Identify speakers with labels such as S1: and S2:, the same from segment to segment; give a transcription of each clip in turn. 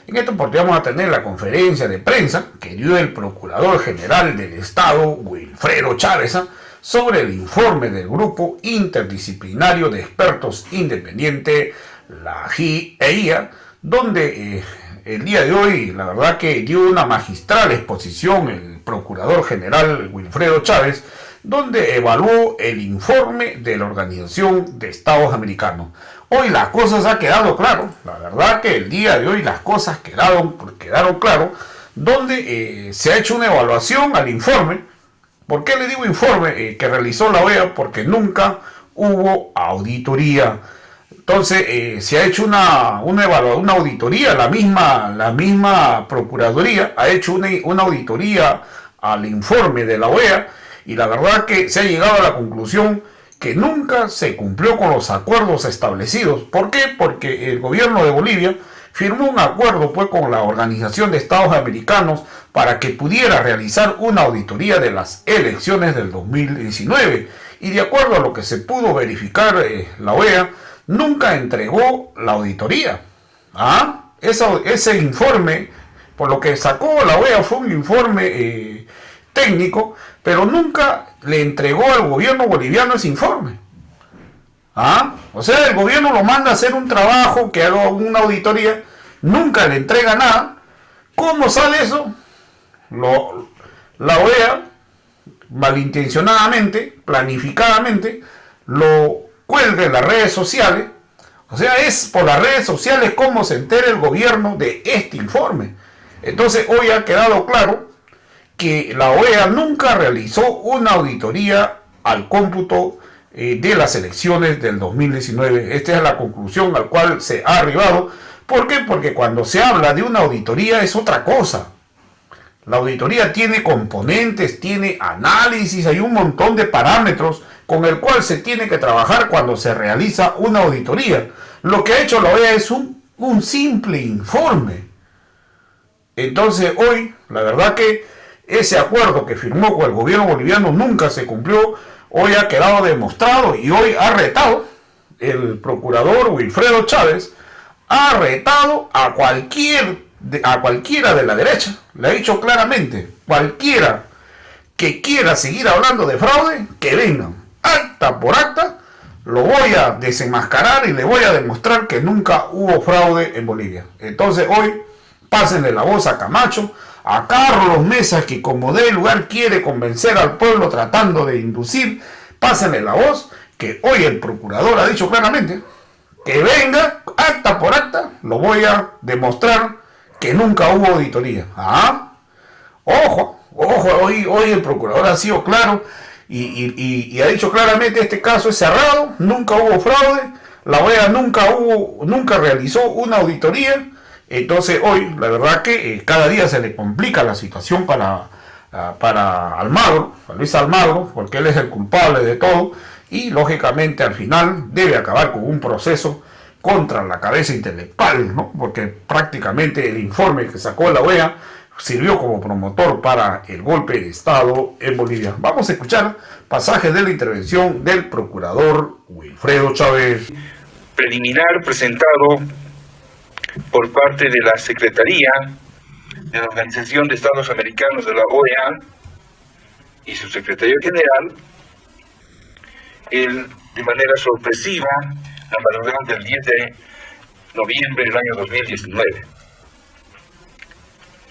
S1: En esta oportunidad vamos a tener la conferencia de prensa que dio el Procurador General del Estado, Wilfredo Chávez, sobre el informe del Grupo Interdisciplinario de Expertos Independiente, la GIEIA, donde el día de hoy, la verdad que dio una magistral exposición el Procurador General Wilfredo Chávez, donde evaluó el informe de la Organización de Estados Americanos. Hoy las cosas han quedado claro, la verdad que el día de hoy las cosas quedaron claro, donde se ha hecho una evaluación al informe. ¿Por qué le digo informe que realizó la OEA? Porque nunca hubo auditoría. Entonces se ha hecho una auditoría, la misma Procuraduría ha hecho una auditoría al informe de la OEA, y la verdad que se ha llegado a la conclusión que nunca se cumplió con los acuerdos establecidos. ¿Por qué? Porque el gobierno de Bolivia firmó un acuerdo con la Organización de Estados Americanos para que pudiera realizar una auditoría de las elecciones del 2019. Y de acuerdo a lo que se pudo verificar, la OEA nunca entregó la auditoría. Ese informe, por lo que sacó la OEA, fue un informe técnico, pero nunca le entregó al gobierno boliviano ese informe. O sea, el gobierno lo manda a hacer un trabajo, que haga una auditoría, nunca le entrega nada. ¿Cómo sale eso? La OEA, malintencionadamente, planificadamente, lo cuelga en las redes sociales. O sea, es por las redes sociales como se entera el gobierno de este informe. Entonces hoy ha quedado claro que la OEA nunca realizó una auditoría al cómputo de las elecciones del 2019. Esta es la conclusión al cual se ha arribado. ¿Por qué? Porque cuando se habla de una auditoría es otra cosa. La auditoría tiene componentes, tiene análisis, hay un montón de parámetros con el cual se tiene que trabajar cuando se realiza una auditoría. Lo que ha hecho la OEA es un simple informe. Entonces hoy, la verdad que ese acuerdo que firmó con el gobierno boliviano nunca se cumplió. Hoy ha quedado demostrado, y hoy ha retado el procurador Wilfredo Chávez, ha retado a cualquiera de la derecha. Le ha dicho claramente: cualquiera que quiera seguir hablando de fraude, que vengan, acta por acta, lo voy a desenmascarar y le voy a demostrar que nunca hubo fraude en Bolivia. Entonces hoy, pásenle la voz a Camacho, a Carlos Mesa, que como de lugar quiere convencer al pueblo tratando de inducir. Pásenle la voz, que hoy el procurador ha dicho claramente que venga, acta por acta, lo voy a demostrar que nunca hubo auditoría. Ojo, hoy el procurador ha sido claro y ha dicho claramente: este caso es cerrado, nunca hubo fraude, la OEA nunca realizó una auditoría. Entonces hoy, la verdad que cada día se le complica la situación para Almagro, para Luis Almagro, porque él es el culpable de todo, y lógicamente al final debe acabar con un proceso contra la cabeza intelectual, ¿no? Porque prácticamente el informe que sacó la OEA sirvió como promotor para el golpe de Estado en Bolivia. Vamos a escuchar pasajes de la intervención del procurador Wilfredo Chávez.
S2: Preliminar presentado por parte de la Secretaría de la Organización de Estados Americanos de la OEA y su secretario general, de manera sorpresiva, la madrugada del 10 de noviembre del año 2019.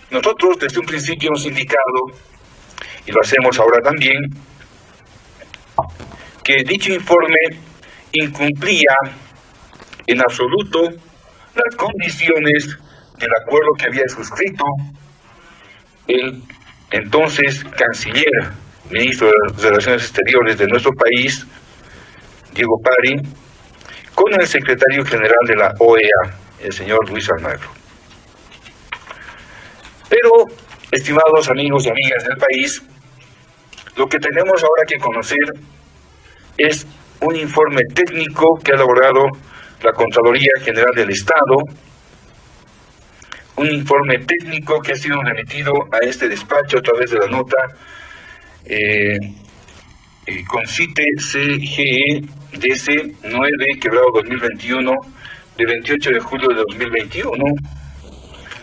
S2: Nosotros desde un principio hemos indicado, y lo hacemos ahora también, que dicho informe incumplía en absoluto las condiciones del acuerdo que había suscrito el entonces canciller, ministro de las Relaciones Exteriores de nuestro país, Diego Pari, con el secretario general de la OEA, el señor Luis Almagro. Pero, estimados amigos y amigas del país, lo que tenemos ahora que conocer es un informe técnico que ha elaborado la Contraloría General del Estado, un informe técnico que ha sido remitido a este despacho a través de la nota con CITE CGE DC 9/2021 de 28 de julio de 2021,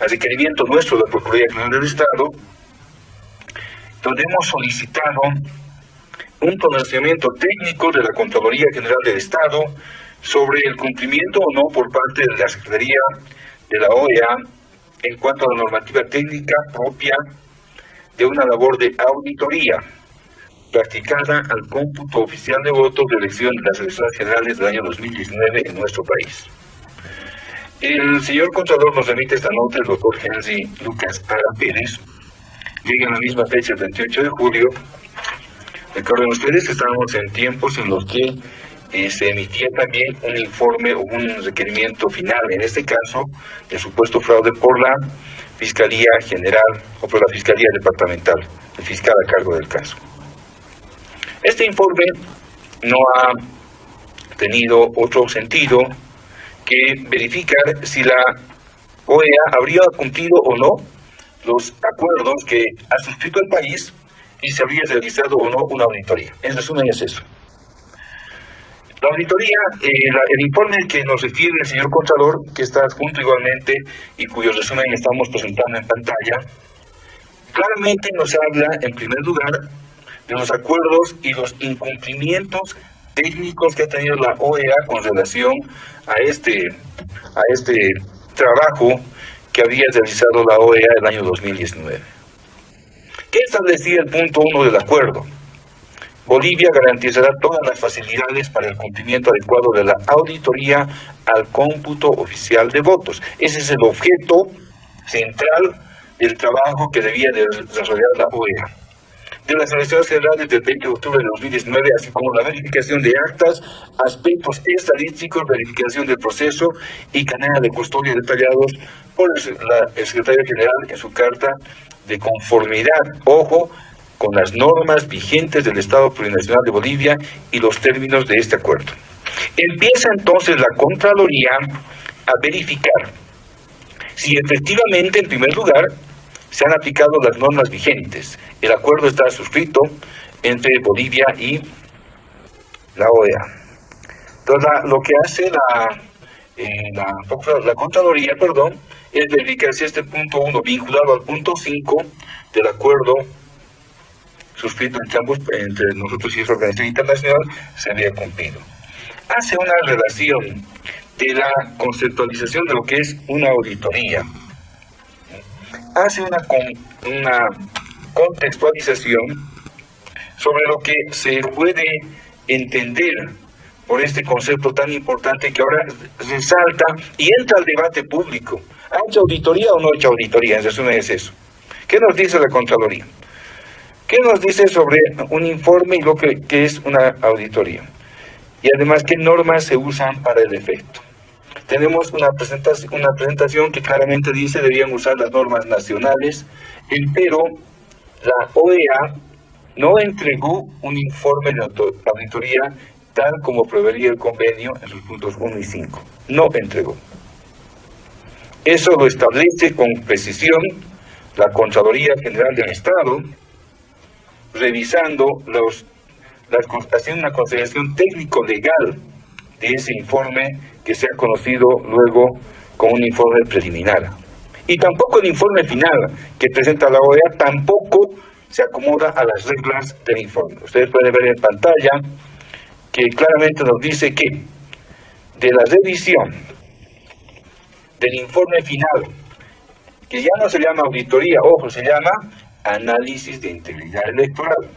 S2: a requerimiento nuestro de la Procuraduría General del Estado, donde hemos solicitado un pronunciamiento técnico de la Contraloría General del Estado sobre el cumplimiento o no por parte de la Secretaría de la OEA en cuanto a la normativa técnica propia de una labor de auditoría practicada al cómputo oficial de votos de elección de las elecciones generales del año 2019 en nuestro país. El señor Contralor nos remite esta nota, el doctor Henry Lucas Ara Pérez. Llega en la misma fecha, el 28 de julio. Recuerden ustedes que estábamos en tiempos en los que se emitía también un informe o un requerimiento final, en este caso, de supuesto fraude por la Fiscalía General o por la Fiscalía Departamental, el fiscal a cargo del caso. Este informe no ha tenido otro sentido que verificar si la OEA habría cumplido o no los acuerdos que ha suscrito el país y se habría realizado o no una auditoría. En resumen es eso. La auditoría, el informe que nos refiere el señor Contralor, que está adjunto igualmente y cuyo resumen estamos presentando en pantalla, claramente nos habla, en primer lugar, de los acuerdos y los incumplimientos técnicos que ha tenido la OEA con relación a este trabajo que había realizado la OEA el año 2019. ¿Qué establecía el punto 1 del acuerdo? Bolivia garantizará todas las facilidades para el cumplimiento adecuado de la auditoría al cómputo oficial de votos. Ese es el objeto central del trabajo que debía desarrollar la OEA. De las elecciones generales del 20 de octubre de 2019, así como la verificación de actas, aspectos estadísticos, verificación del proceso y cadena de custodia detallados por el secretario general en su carta de conformidad, ojo, con las normas vigentes del Estado Plurinacional de Bolivia y los términos de este acuerdo. Empieza entonces la Contraloría a verificar si efectivamente, en primer lugar, se han aplicado las normas vigentes. El acuerdo está suscrito entre Bolivia y la OEA. Entonces, lo que hace la Contraloría, es verificar si este punto 1, vinculado al punto 5 del acuerdo suscrito entre nosotros y esa organización internacional, se había cumplido. Hace una relación de la conceptualización de lo que es una auditoría. Hace una contextualización sobre lo que se puede entender por este concepto tan importante que ahora resalta y entra al debate público. ¿Ha hecho auditoría o no ha hecho auditoría? En resumen es eso. ¿Qué nos dice la Contraloría? ¿Qué nos dice sobre un informe y lo que es una auditoría? Y además, ¿qué normas se usan para el efecto? Tenemos una presentación que claramente dice debían usar las normas nacionales, pero la OEA no entregó un informe de auditoría tal como preveía el convenio en sus puntos 1 y 5. No entregó. Eso lo establece con precisión la Contraloría General del Estado, revisando haciendo una consideración técnico-legal de ese informe que se ha conocido luego como un informe preliminar. Y tampoco el informe final que presenta la OEA tampoco se acomoda a las reglas del informe. Ustedes pueden ver en pantalla que claramente nos dice que de la revisión del informe final, que ya no se llama auditoría, ojo, se llama análisis de integridad electoral.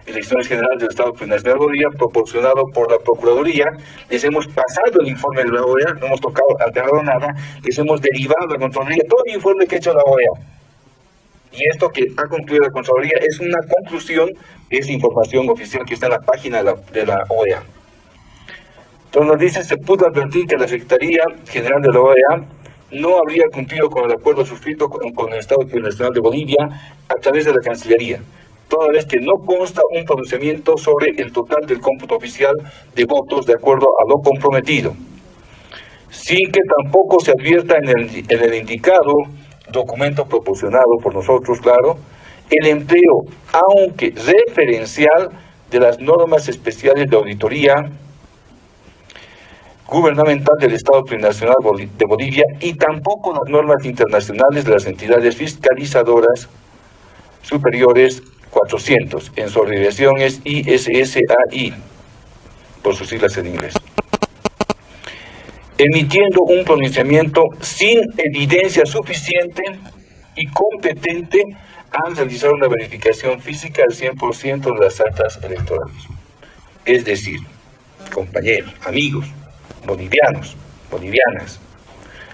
S2: Elecciones Generales del Estado Plurinacional de Bolivia, proporcionado por la Procuraduría. Les hemos pasado el informe de la OEA, no hemos alterado nada, les hemos derivado a la Contraloría todo el informe que ha hecho la OEA. Y esto que ha concluido la Contraloría es una conclusión de esa información oficial que está en la página de la OEA. Entonces nos dice, se pudo advertir que la Secretaría General de la OEA no habría cumplido con el acuerdo suscrito con el Estado Plurinacional de Bolivia a través de la Cancillería, toda vez que no consta un pronunciamiento sobre el total del cómputo oficial de votos de acuerdo a lo comprometido, sin que tampoco se advierta en el indicado documento proporcionado por nosotros, claro, el empleo, aunque referencial, de las normas especiales de auditoría gubernamental del Estado Plurinacional de Bolivia y tampoco las normas internacionales de las entidades fiscalizadoras superiores 400, en su abreviación es ISSAI, por sus siglas en inglés, emitiendo un pronunciamiento sin evidencia suficiente y competente al realizar una verificación física al 100% de las actas electorales. Es decir, compañeros, amigos, bolivianos, bolivianas,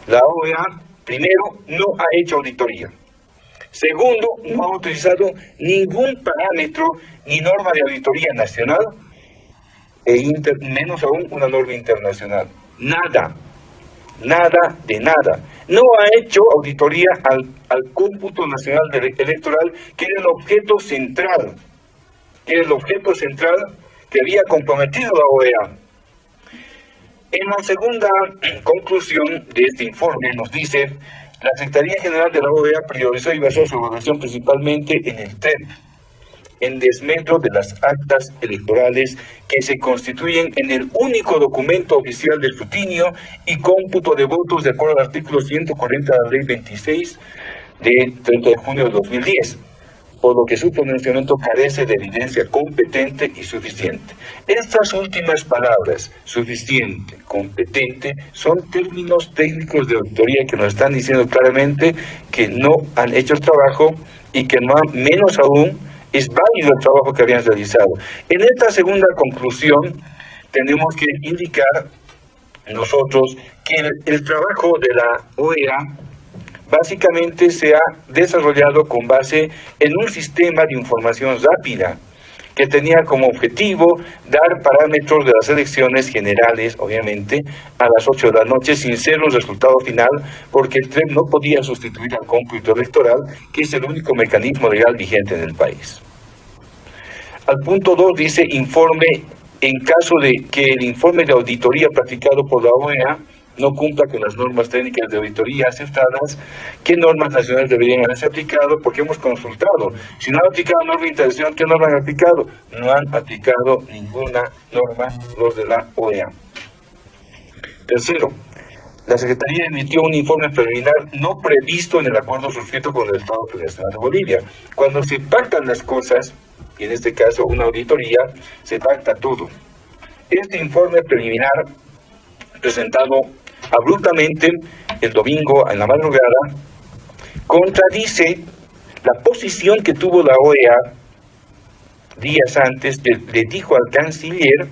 S2: la OEA, primero, no ha hecho auditoría. Segundo, no ha utilizado ningún parámetro ni norma de auditoría nacional, menos aún una norma internacional. Nada, nada de nada. No ha hecho auditoría al cómputo nacional electoral, que era el objeto central, que había comprometido la OEA. En la segunda conclusión de este informe nos dice: la Secretaría General de la OEA priorizó y basó su evaluación principalmente en el TEP, en desmedro de las actas electorales que se constituyen en el único documento oficial de escrutinio y cómputo de votos de acuerdo al artículo 140 de la Ley 26 de 30 de junio de 2010, por lo que su pronunciamiento carece de evidencia competente y suficiente. Estas últimas palabras, suficiente, competente, son términos técnicos de auditoría que nos están diciendo claramente que no han hecho el trabajo y que no han, menos aún, es válido el trabajo que habían realizado. En esta segunda conclusión tenemos que indicar nosotros que el trabajo de la OEA básicamente se ha desarrollado con base en un sistema de información rápida que tenía como objetivo dar parámetros de las elecciones generales, obviamente, a las 8 de la noche, sin ser un resultado final, porque el TREP no podía sustituir al cómputo electoral, que es el único mecanismo legal vigente en el país. Al punto 2 dice: informe en caso de que el informe de auditoría practicado por la OEA no cumpla con las normas técnicas de auditoría aceptadas, ¿qué normas nacionales deberían haberse aplicado? Porque hemos consultado. Si no han aplicado norma internacional, ¿qué norma han aplicado? No han aplicado ninguna norma los de la OEA. Tercero, la Secretaría emitió un informe preliminar no previsto en el acuerdo suscrito con el Estado Plurinacional de Bolivia. Cuando se pactan las cosas, y en este caso una auditoría, se pacta todo. Este informe preliminar, presentado abruptamente el domingo en la madrugada, contradice la posición que tuvo la OEA días antes. Le dijo al canciller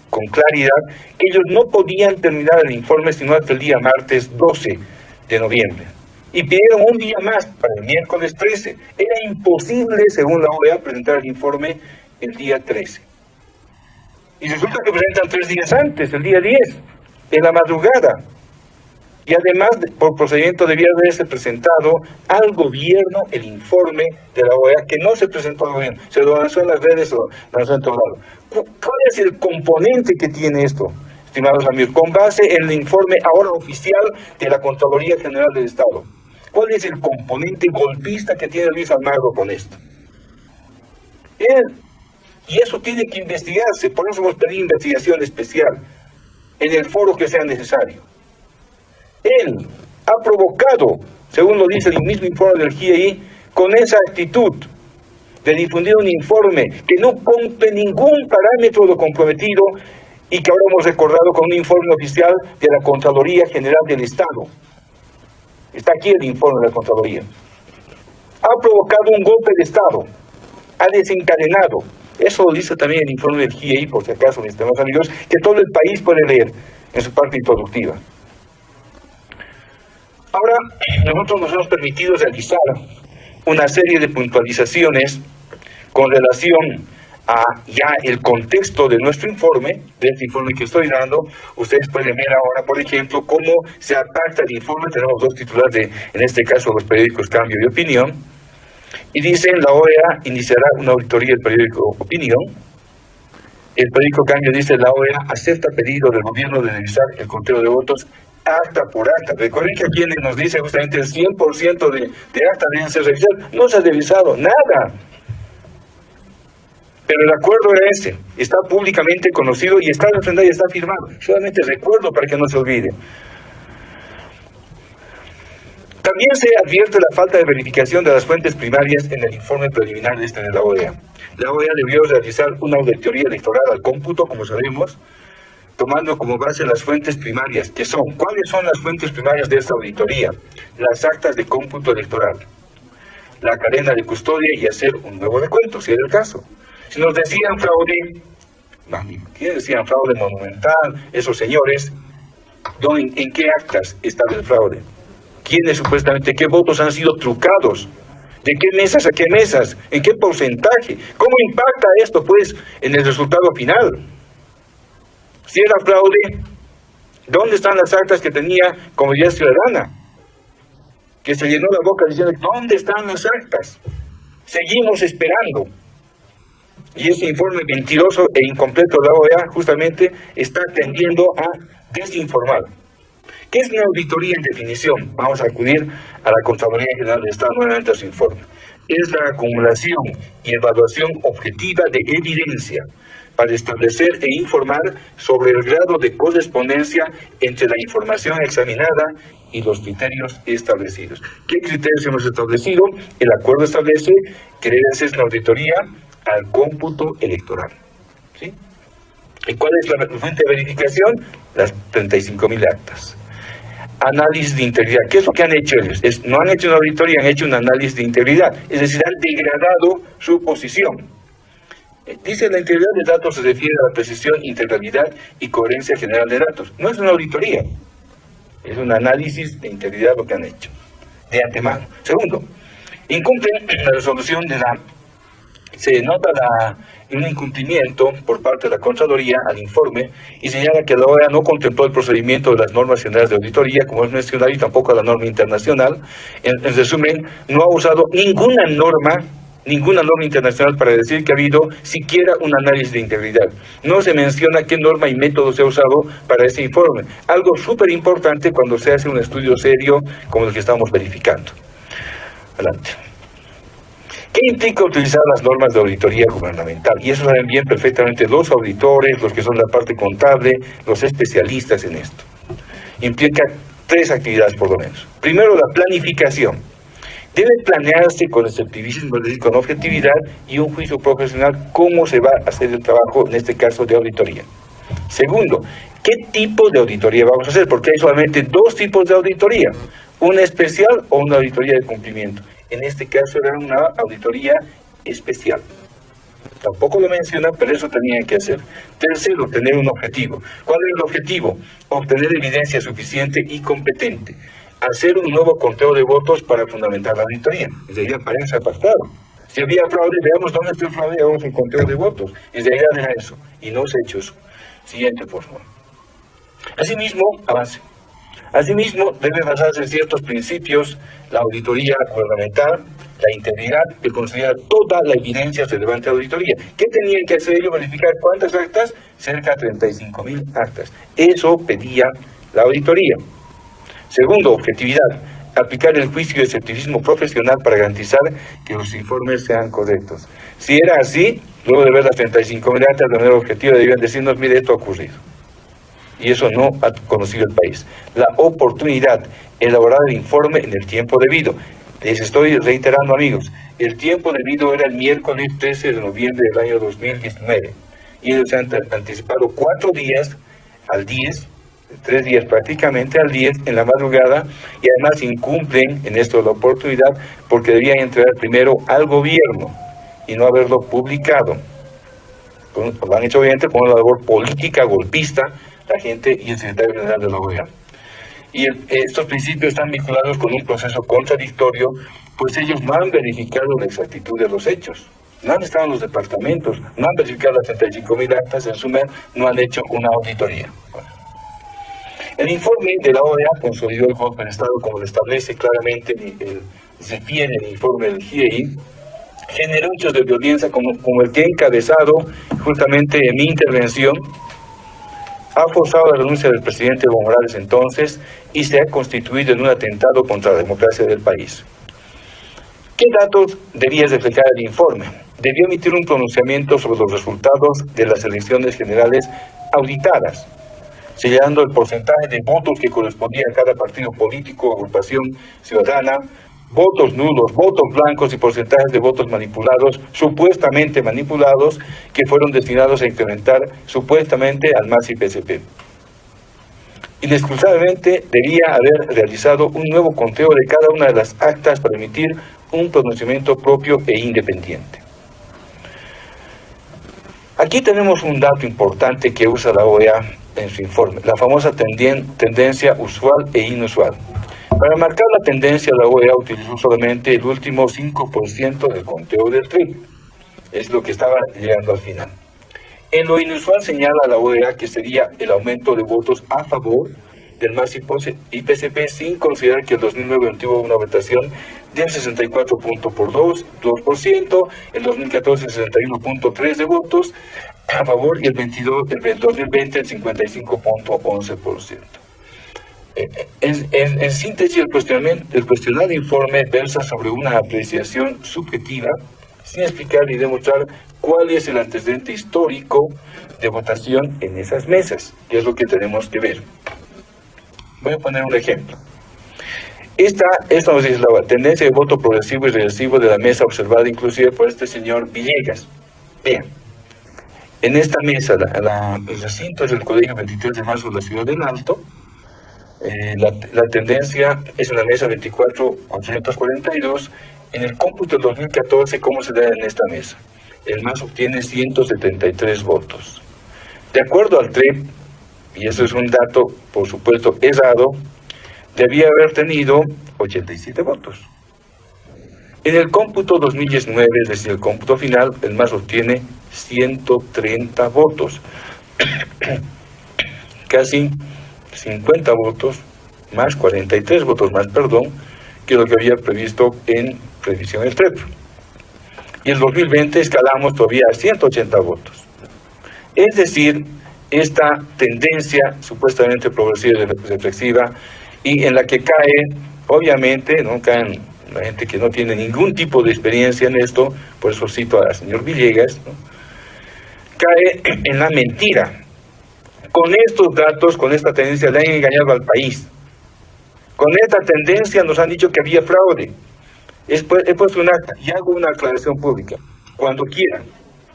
S2: con claridad que ellos no podían terminar el informe sino hasta el día martes 12 de noviembre. Y pidieron un día más para el miércoles 13. Era imposible, según la OEA, presentar el informe el día 13. Y resulta que presentan 3 días antes, el día 10, en la madrugada. Y además, por procedimiento debía haberse presentado al gobierno el informe de la OEA, que no se presentó al gobierno, se lo lanzó en las redes o lo lanzó en todo lado. ¿Cuál es el componente que tiene esto, estimados amigos? Con base en el informe ahora oficial de la Contraloría General del Estado, ¿cuál es el componente golpista que tiene Luis Almagro con esto? Y eso tiene que investigarse, por eso hemos pedido investigación especial en el foro que sea necesario. Él ha provocado, según lo dice el mismo informe del GIEI, con esa actitud de difundir un informe que no cumple ningún parámetro de lo comprometido y que ahora hemos recordado con un informe oficial de la Contraloría General del Estado. Está aquí el informe de la Contraloría. Ha provocado un golpe de Estado, ha desencadenado. Eso lo dice también el informe del GIEI, por si acaso, mis estimados amigos, que todo el país puede leer en su parte introductiva. Ahora, nosotros nos hemos permitido realizar una serie de puntualizaciones con relación a ya el contexto de nuestro informe, de este informe que estoy dando. Ustedes pueden ver ahora, por ejemplo, cómo se aparta el informe. Tenemos 2 titulares en este caso, los periódicos Cambio y Opinión. Y dicen: la OEA iniciará una auditoría del periódico Opinión. El periódico Cambio dice: la OEA acepta pedido del gobierno de revisar el conteo de votos acta por acta. Recuerden que aquí nos dice justamente el 100% de acta deben ser revisadas. No se ha revisado nada. Pero el acuerdo era ese, está públicamente conocido y está refrendado y está firmado. Solamente recuerdo para que no se olvide. También se advierte la falta de verificación de las fuentes primarias en el informe preliminar de la OEA. La OEA debió realizar una auditoría electoral al cómputo, como sabemos, tomando como base las fuentes primarias, que son, ¿cuáles son las fuentes primarias de esta auditoría? Las actas de cómputo electoral, la cadena de custodia y hacer un nuevo recuento, si era el caso. Si nos decían fraude, ¿quiénes decían fraude monumental? Esos señores, ¿en qué actas está el fraude? ¿Quiénes supuestamente, qué votos han sido trucados? ¿De qué mesas a qué mesas? ¿En qué porcentaje? ¿Cómo impacta esto, pues, en el resultado final? Si era fraude, ¿dónde están las actas que tenía Comunidad Ciudadana? Que se llenó la boca diciendo, ¿dónde están las actas? Seguimos esperando. Y ese informe mentiroso e incompleto de la OEA justamente está tendiendo a desinformar. ¿Qué es una auditoría en definición? Vamos a acudir a la Contraloría General del Estado nuevamente a su informe. Es la acumulación y evaluación objetiva de evidencia para establecer e informar sobre el grado de correspondencia entre la información examinada y los criterios establecidos. ¿Qué criterios hemos establecido? El acuerdo establece que debe hacerse una auditoría al cómputo electoral. ¿Sí? ¿Y cuál es la fuente de verificación? Las 35.000 actas. Análisis de integridad. ¿Qué es lo que han hecho ellos? No han hecho una auditoría, han hecho un análisis de integridad. Es decir, han degradado su posición. Dice la integridad de datos se refiere a la precisión, integralidad y coherencia general de datos. No es una auditoría, es un análisis de integridad lo que han hecho, de antemano. Segundo, incumplen la resolución de la... Se nota un incumplimiento por parte de la Contraloría al informe y señala que la OEA no contempló el procedimiento de las normas generales de auditoría, como es mencionado, y tampoco la norma internacional. En resumen, no ha usado ninguna norma internacional para decir que ha habido siquiera un análisis de integridad. No se menciona qué norma y método se ha usado para ese informe. Algo súper importante cuando se hace un estudio serio como el que estamos verificando. Adelante. ¿Qué implica utilizar las normas de auditoría gubernamental? Y eso saben bien perfectamente los auditores, los que son la parte contable, los especialistas en esto. Implica 3 actividades por lo menos. Primero, la planificación. Debe planearse con escepticismo, es decir, con objetividad y un juicio profesional cómo se va a hacer el trabajo, en este caso de auditoría. Segundo, ¿qué tipo de auditoría vamos a hacer? Porque hay solamente 2 tipos de auditoría, una especial o una auditoría de cumplimiento. En este caso era una auditoría especial. Tampoco lo menciona, pero eso tenían que hacer. Tercero, tener un objetivo. ¿Cuál es el objetivo? Obtener evidencia suficiente y competente. Hacer un nuevo conteo de votos para fundamentar la auditoría. En realidad, para eso apartado. Si había fraude, veamos dónde está el fraude, hagamos un conteo de votos. En realidad era eso, y no se ha hecho eso. Siguiente, por favor. Asimismo, avance. Asimismo, debe basarse en ciertos principios la auditoría gubernamental, la integridad, que considera toda la evidencia relevante de la auditoría. ¿Qué tenían que hacer ellos? Verificar cuántas actas, cerca de 35.000 actas. Eso pedía la auditoría. Segundo, objetividad. Aplicar el juicio de escepticismo profesional para garantizar que los informes sean correctos. Si era así, luego de ver las 35.000 actas de manera objetiva, debían decirnos, mire, esto ha ocurrido. Y eso no ha conocido el país. La oportunidad, elaborar el informe en el tiempo debido. Les estoy reiterando, amigos, el tiempo debido era el miércoles 13 de noviembre del año 2019. Y ellos han anticipado 4 días al 10, 3 días prácticamente al 10 en la madrugada, y además incumplen en esto la oportunidad porque debían entregar primero al gobierno y no haberlo publicado. Lo han hecho obviamente con una labor política golpista la gente y el secretario general de la OEA. Y estos principios están vinculados con un proceso contradictorio, pues ellos no han verificado la exactitud de los hechos. No han estado en los departamentos, no han verificado las 35.000 actas, en suma, no han hecho una auditoría. Bueno. El informe de la OEA consolidó el golpe de Estado, como lo establece claramente, se refiere el informe del GIEI, generó hechos de violencia como el que he encabezado justamente en mi intervención, ha forzado la renuncia del presidente Evo Morales entonces y se ha constituido en un atentado contra la democracia del país. ¿Qué datos debía reflejar el informe? debió emitir un pronunciamiento sobre los resultados de las elecciones generales auditadas, señalando el porcentaje de votos que correspondía a cada partido político o agrupación ciudadana, votos nulos, votos blancos y porcentajes de votos manipulados, supuestamente manipulados, que fueron destinados a incrementar supuestamente al MAS y PSP. Inexcusablemente debía haber realizado un nuevo conteo de cada una de las actas para emitir un pronunciamiento propio e independiente. Aquí tenemos un dato importante que usa la OEA en su informe, la famosa tendencia usual e inusual. Para marcar la tendencia, la OEA utilizó solamente el último 5% del conteo del TRIP. Es lo que estaba llegando al final. En lo inusual señala la OEA que sería el aumento de votos a favor del MAS y PSP sin considerar que el 2009 tuvo una votación del 64.2%, el 2014 61.3% de votos a favor y el 2020 el 55.11%. En síntesis, el cuestionado informe versa sobre una apreciación subjetiva sin explicar ni demostrar cuál es el antecedente histórico de votación en esas mesas, que es lo que tenemos que ver. Voy a poner un ejemplo. Esta nos dice la tendencia de voto progresivo y regresivo de la mesa observada inclusive por este señor Villegas. Vean, en esta mesa, el recinto es el Colegio 23 de Marzo de la ciudad del Alto. La tendencia es una mesa 24.842. En el cómputo del 2014, ¿cómo se da en esta mesa? El MAS obtiene 173 votos. De acuerdo al TRIP, y eso es un dato, por supuesto, errado, debía haber tenido 87 votos. En el cómputo 2019, es decir, el cómputo final, el MAS obtiene 130 votos. Casi 50 votos más, 43 votos más, perdón, que lo que había previsto en previsión del TREP. Y el 2020 escalamos todavía a 180 votos. Es decir, esta tendencia supuestamente progresiva y reflexiva, y en la que cae, obviamente, ¿no? Caen la gente que no tiene ningún tipo de experiencia en esto, por eso cito al señor Villegas, ¿no? Cae en la mentira. Con estos datos, con esta tendencia, le han engañado al país. Con esta tendencia nos han dicho que había fraude. He puesto un acta y hago una aclaración pública. Cuando quieran,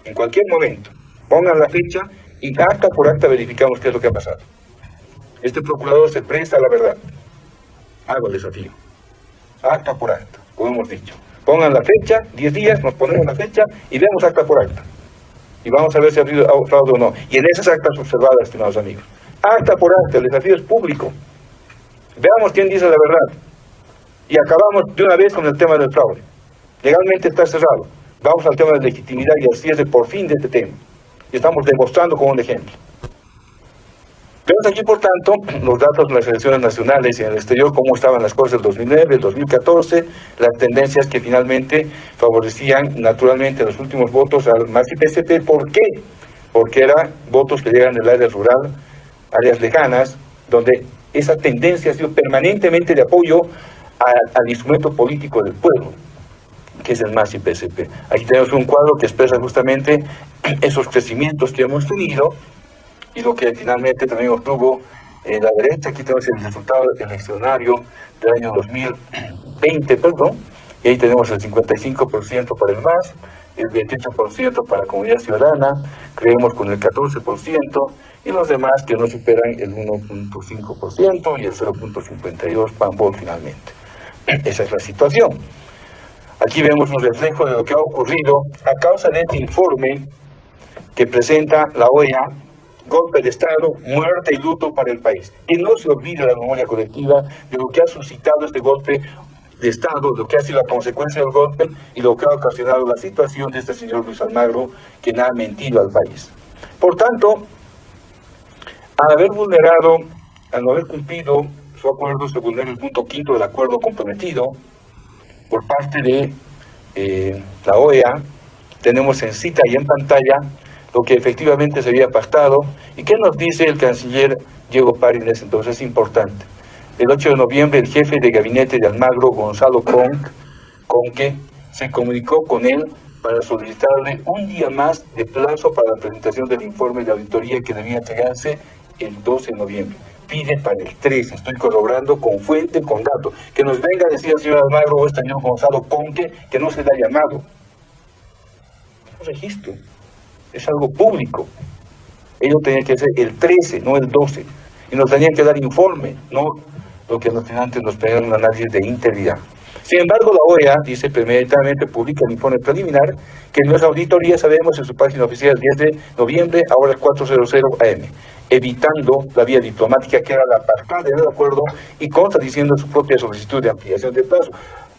S2: en cualquier momento, pongan la fecha y acta por acta verificamos qué es lo que ha pasado. Este procurador se presta a la verdad. Hago el desafío. Acta por acta, como hemos dicho. Pongan la fecha, 10 días, nos ponemos la fecha y vemos acta por acta. Y vamos a ver si ha habido fraude o no. Y en esas actas observadas, estimados amigos. Acta por acta, el desafío es público. Veamos quién dice la verdad. Y acabamos de una vez con el tema del fraude. Legalmente está cerrado. Vamos al tema de legitimidad y al cierre por fin de este tema. Y estamos demostrando con un ejemplo. Vemos aquí, por tanto, los datos de las elecciones nacionales y en el exterior, cómo estaban las cosas del 2009, el 2014, las tendencias que finalmente favorecían naturalmente los últimos votos al MAS y PSP. ¿Por qué? Porque eran votos que llegan del área rural, áreas lejanas, donde esa tendencia ha sido permanentemente de apoyo al instrumento político del pueblo, que es el MAS y PSP. Aquí tenemos un cuadro que expresa justamente esos crecimientos que hemos tenido y lo que finalmente también obtuvo la derecha. Aquí tenemos el resultado eleccionario del año 2020, y ahí tenemos el 55% para el MAS, el 28% para la Comunidad Ciudadana, creemos con el 14%, y los demás que no superan el 1.5% y el 0.52% PAN-VOT finalmente. Esa es la situación. Aquí vemos un reflejo de lo que ha ocurrido a causa de este informe que presenta la OEA, golpe de Estado, muerte y luto para el país. Que no se olvide la memoria colectiva de lo que ha suscitado este golpe de Estado, lo que ha sido la consecuencia del golpe y lo que ha ocasionado la situación de este señor Luis Almagro, quien ha mentido al país. Por tanto, al haber vulnerado, al no haber cumplido su acuerdo, se vulnera el punto 5 del acuerdo comprometido por parte de la OEA. Tenemos en cita y en pantalla lo que efectivamente se había pactado. ¿Y qué nos dice el canciller Diego Pari en ese entonces? Es importante. El 8 de noviembre, el jefe de gabinete de Almagro, Gonzalo Conque, se comunicó con él para solicitarle un día más de plazo para la presentación del informe de auditoría que debía entregarse el 12 de noviembre. Pide para el 13, estoy corroborando con fuente, con dato. Que nos venga a decir el señor Almagro o este señor Gonzalo Conque que no se le ha llamado. Es un registro, es algo público. Ellos tenían que hacer el 13, no el 12. Y nos tenían que dar informe, no lo que antes nos pedían un análisis de integridad. Sin embargo, la OEA dice premeditadamente publica el informe preliminar que en nuestra auditoría sabemos en su página oficial el 10 de noviembre, ahora 4:00 AM, evitando la vía diplomática que era la apartada del acuerdo y contradiciendo su propia solicitud de ampliación de plazo.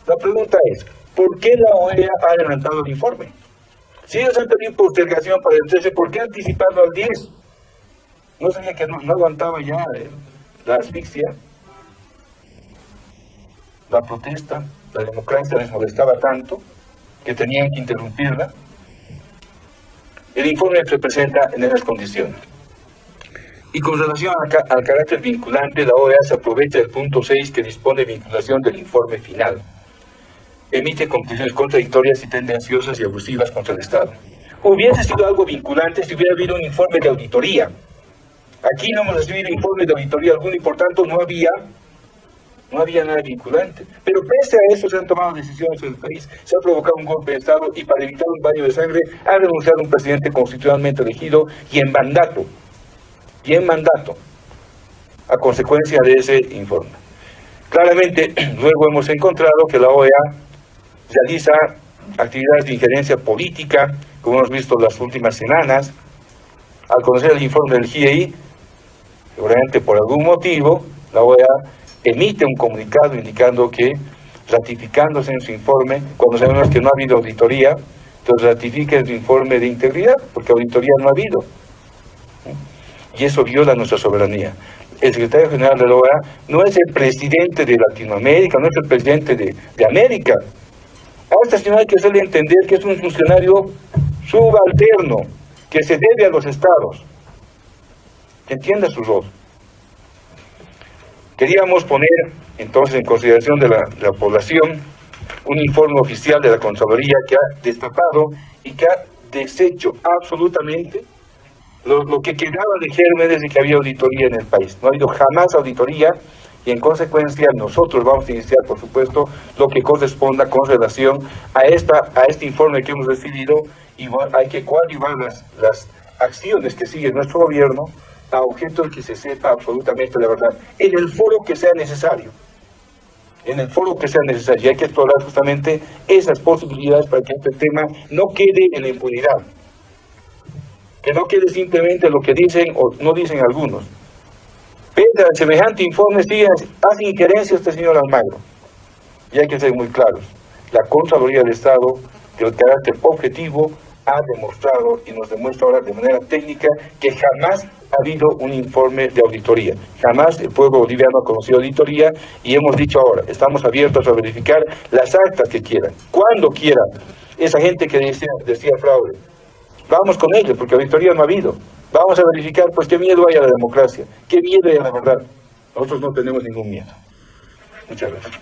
S2: La pregunta es, ¿por qué la OEA ha adelantado el informe? Si ellos han pedido postergación para el 13, ¿por qué anticiparlo al 10? ¿No sabía que no aguantaba ya la asfixia? La protesta, la democracia les molestaba tanto que tenían que interrumpirla. El informe se presenta en esas condiciones. Y con relación al carácter vinculante, la OEA se aprovecha del punto 6 que dispone de vinculación del informe final. Emite conclusiones contradictorias y tendenciosas y abusivas contra el Estado. Hubiese sido algo vinculante si hubiera habido un informe de auditoría. Aquí no hemos recibido informe de auditoría alguno y por tanto no había nada vinculante. Pero pese a eso se han tomado decisiones en el país, se ha provocado un golpe de Estado y para evitar un baño de sangre ha renunciado un presidente constitucionalmente elegido y en mandato, a consecuencia de ese informe. Claramente, luego hemos encontrado que la OEA realiza actividades de injerencia política, como hemos visto las últimas semanas. Al conocer el informe del GIEI, seguramente por algún motivo, la OEA emite un comunicado indicando que, ratificándose en su informe, cuando sabemos que no ha habido auditoría, entonces ratifica en su informe de integridad, porque auditoría no ha habido. Y eso viola nuestra soberanía. El secretario general de la OEA no es el presidente de Latinoamérica, no es el presidente de América. A esta señora hay que hacerle entender que es un funcionario subalterno, que se debe a los estados, que entienda su rol. Queríamos poner entonces en consideración de la población un informe oficial de la Contraloría que ha destapado y que ha deshecho absolutamente lo que quedaba de gérmenes de que había auditoría en el país. No ha habido jamás auditoría y en consecuencia nosotros vamos a iniciar, por supuesto, lo que corresponda con relación a este informe que hemos decidido y hay que coadyuvar las acciones que sigue nuestro gobierno a objeto de que se sepa absolutamente la verdad, en el foro que sea necesario. Y hay que explorar justamente esas posibilidades para que este tema no quede en la impunidad. Que no quede simplemente lo que dicen o no dicen algunos. Pese a semejante informe, hace injerencia este señor Almagro. Y hay que ser muy claros. La Contraloría del Estado, del carácter objetivo, ha demostrado y nos demuestra ahora de manera técnica que jamás ha habido un informe de auditoría. Jamás el pueblo boliviano ha conocido auditoría y hemos dicho ahora, estamos abiertos a verificar las actas que quieran, cuando quieran. Esa gente que decía fraude, vamos con ellos porque auditoría no ha habido. Vamos a verificar, pues qué miedo hay a la democracia, qué miedo hay a la verdad. Nosotros no tenemos ningún miedo. Muchas gracias.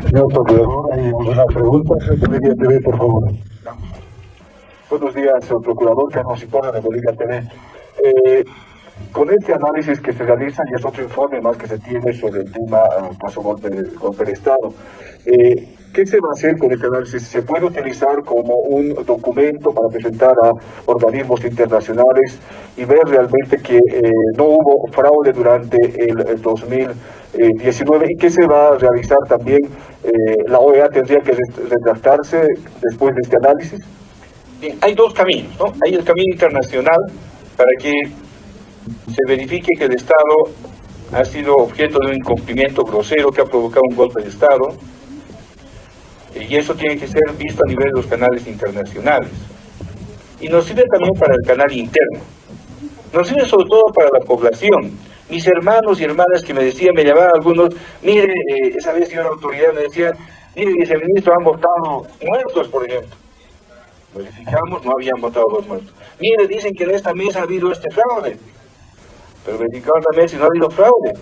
S3: Señor Procurador, hay una pregunta. Bolivia TV, por favor. Buenos días, señor Procurador, Carlos Hipona de Bolivia TV. Con este análisis que se realiza, y es otro informe más que se tiene sobre el tema caso golpe de Estado, ¿qué se va a hacer con este análisis? ¿Se puede utilizar como un documento para presentar a organismos internacionales y ver realmente que no hubo fraude durante el 2019? ¿Y qué se va a realizar también? ¿La OEA tendría que retractarse después de este análisis?
S2: Bien, hay dos caminos, ¿no? Hay el camino internacional para que se verifique que el Estado ha sido objeto de un incumplimiento grosero que ha provocado un golpe de Estado, y eso tiene que ser visto a nivel de los canales internacionales. Y nos sirve también para el canal interno. Nos sirve sobre todo para la población. Mis hermanos y hermanas que me decían, me llamaban algunos, mire, esa vez yo a la autoridad me decían, mire, viceministro, han votado muertos, por ejemplo. Verificamos, no habían votado los muertos. Mire, dicen que en esta mesa ha habido este fraude. Pero verificamos la mesa y no ha habido fraude.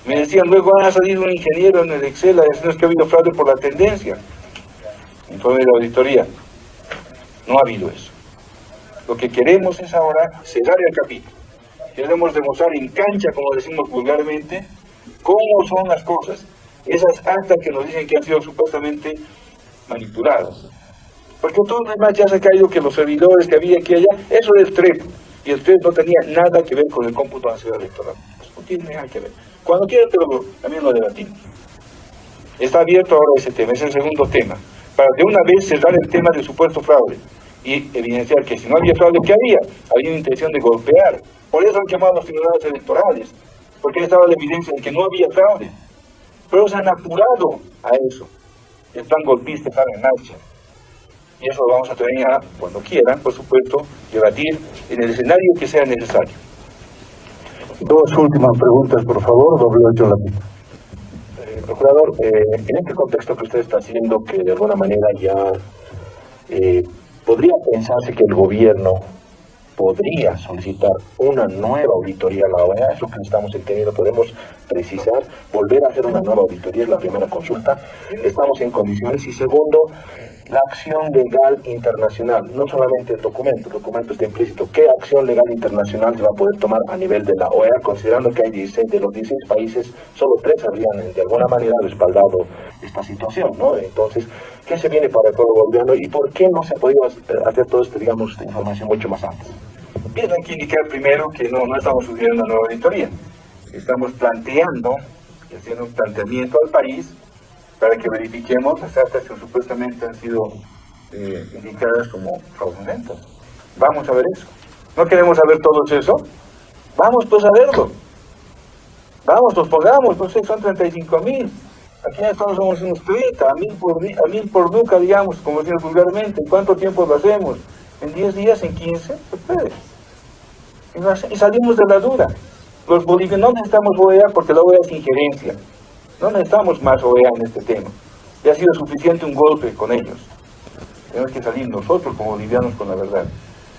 S2: Me decían, luego ha salido un ingeniero en el Excel a decirnos que ha habido fraude por la tendencia. informe de la auditoría. No ha habido eso. Lo que queremos es ahora cerrar el capítulo. Queremos demostrar en cancha, como decimos vulgarmente, cómo son las cosas. Esas actas que nos dicen que han sido supuestamente manipuladas. Porque todo lo demás ya se ha caído, que los servidores que había aquí y allá, eso es el TREP. Y el TREP no tenía nada que ver con el cómputo de la ciudad electoral. Eso no tiene nada que ver. Cuando quiera también lo debatimos. Está abierto ahora ese tema, es el segundo tema. Para de una vez cerrar el tema del supuesto fraude y evidenciar que si no había fraude, ¿qué había? Había una intención de golpear. Por eso han llamado a los tribunales electorales, porque ahí estaba la evidencia de que no había fraude. Pero se han apurado a eso. El plan golpista está en marcha. Y eso lo vamos a tener ya, cuando quieran, por supuesto, debatir en el escenario que sea necesario.
S3: Dos últimas preguntas, por favor, W8 Latina.
S4: Procurador, en este contexto que usted está haciendo, que de alguna manera ya podría pensarse que el gobierno podría solicitar una nueva auditoría a la OEA, es lo que estamos entendiendo, podemos precisar, volver a hacer una nueva auditoría, es la primera consulta, estamos en condiciones, y segundo, la acción legal internacional, no solamente el documento está implícito, ¿qué acción legal internacional se va a poder tomar a nivel de la OEA, considerando que hay 16, de los 16 países, solo 3 habrían de alguna manera respaldado esta situación, ¿no? Entonces, ¿qué se viene para el pueblo boliviano y por qué no se ha podido hacer todo esto, digamos, esta información mucho más antes?
S2: Bien, hay que indicar primero que no estamos sugiriendo una nueva auditoría. Estamos planteando y haciendo un planteamiento al país para que verifiquemos las actas que supuestamente han sido indicadas como fraudulentas. Vamos a ver eso. ¿No queremos saber todo eso? Vamos pues a verlo. Vamos, nos pongamos, no sé, son 35.000. Aquí en Estados somos unos 30, a mil por duca, digamos, como decimos vulgarmente. ¿En cuánto tiempo lo hacemos? ¿En 10 días? ¿En 15? Se puede. Y salimos de la duda. Los bolivianos no necesitamos OEA porque la OEA es injerencia. No necesitamos más OEA en este tema. Ya ha sido suficiente un golpe con ellos. Tenemos que salir nosotros como bolivianos con la verdad.